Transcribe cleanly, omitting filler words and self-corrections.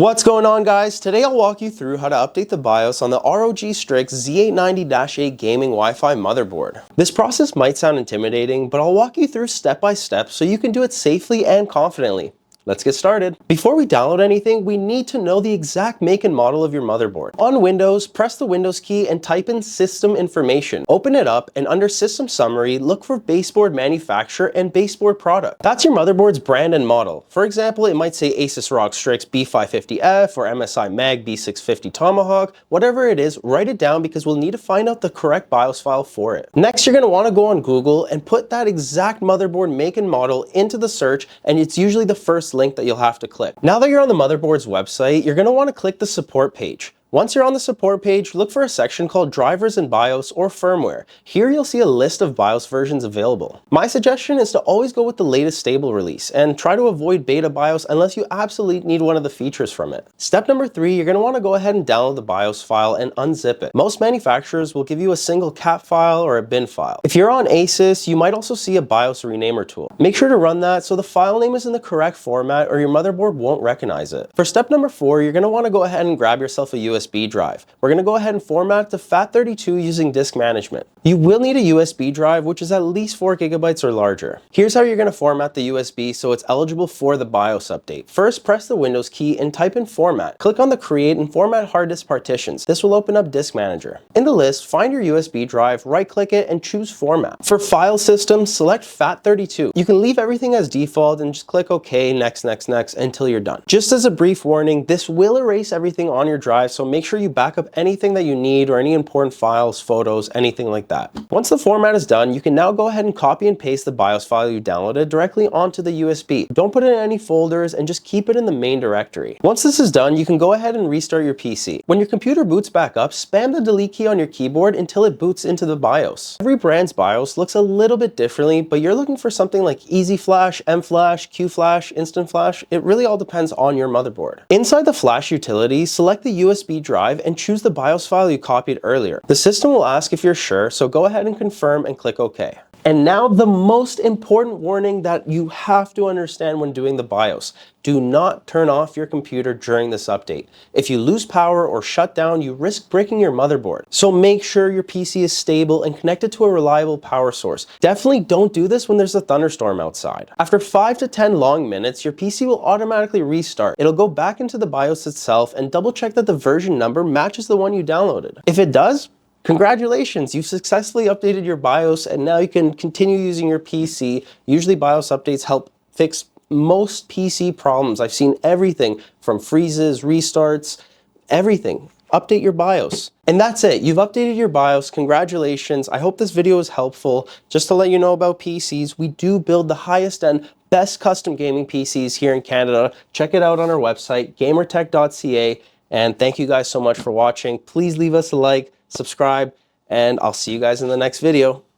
What's going on, guys? Today I'll walk you through how to update the BIOS on the ROG Strix Z890-A gaming Wi-Fi motherboard. This process might sound intimidating, but I'll walk you through step by step so you can do it safely and confidently. Let's get started. Before we download anything, we need to know the exact make and model of your motherboard. On Windows, press the Windows key and type in System Information. Open it up and under System Summary, look for baseboard manufacturer and baseboard product. That's your motherboard's brand and model. For example, it might say ASUS ROG Strix B550F or MSI Mag B650 Tomahawk. Whatever it is, write it down because we'll need to find out the correct BIOS file for it. Next, you're going to want to go on Google and put that exact motherboard make and model into the search, and it's usually the first link that you'll have to click. Now that you're on the motherboard's website, you're going to want to click the support page. Once you're on the support page, look for a section called Drivers and BIOS or Firmware. Here you'll see a list of BIOS versions available. My suggestion is to always go with the latest stable release and try to avoid beta BIOS unless you absolutely need one of the features from it. Step number 3, you're going to want to go ahead and download the BIOS file and unzip it. Most manufacturers will give you a single cap file or a bin file. If you're on ASUS, you might also see a BIOS renamer tool. Make sure to run that so the file name is in the correct format or your motherboard won't recognize it. For step number 4, you're going to want to go ahead and grab yourself a USB drive. We're going to go ahead and format to FAT32 using disk management. You will need a USB drive, which is at least 4 GB or larger. Here's how you're going to format the USB so it's eligible for the BIOS update. First, press the Windows key and type in Format. Click on the Create and Format Hard Disk Partitions. This will open up Disk Manager. In the list, find your USB drive, right-click it, and choose Format. For file system, select FAT32. You can leave everything as default and just click OK, next, until you're done. Just as a brief warning, this will erase everything on your drive, so make sure you back up anything that you need or any important files, photos, anything like that. Once the format is done, you can now go ahead and copy and paste the BIOS file you downloaded directly onto the USB. Don't put it in any folders and just keep it in the main directory. Once this is done, you can go ahead and restart your PC. When your computer boots back up, spam the delete key on your keyboard until it boots into the BIOS. Every brand's BIOS looks a little bit differently, but you're looking for something like Easy Flash, M Flash, Q Flash, Instant Flash. It really all depends on your motherboard. Inside the flash utility, select the USB drive and choose the BIOS file you copied earlier. The system will ask if you're sure, so go ahead and confirm and click OK. And now the most important warning that you have to understand when doing the BIOS. Do not turn off your computer during this update. If you lose power or shut down, you risk breaking your motherboard. So make sure your PC is stable and connected to a reliable power source. Definitely don't do this when there's a thunderstorm outside. After 5 to 10 long minutes, your PC will automatically restart. It'll go back into the BIOS itself and double check that the version number matches the one you downloaded. If it does, congratulations, you've successfully updated your BIOS and now you can continue using your PC. Usually BIOS updates help fix most PC problems. I've seen everything from freezes, restarts, everything. Update your BIOS. And that's it. You've updated your BIOS. Congratulations. I hope this video is helpful. Just to let you know about PCs, we do build the highest end, best custom gaming PCs here in Canada. Check it out on our website, GamerTech.ca. And thank you guys so much for watching. Please leave us a like, subscribe, and I'll see you guys in the next video.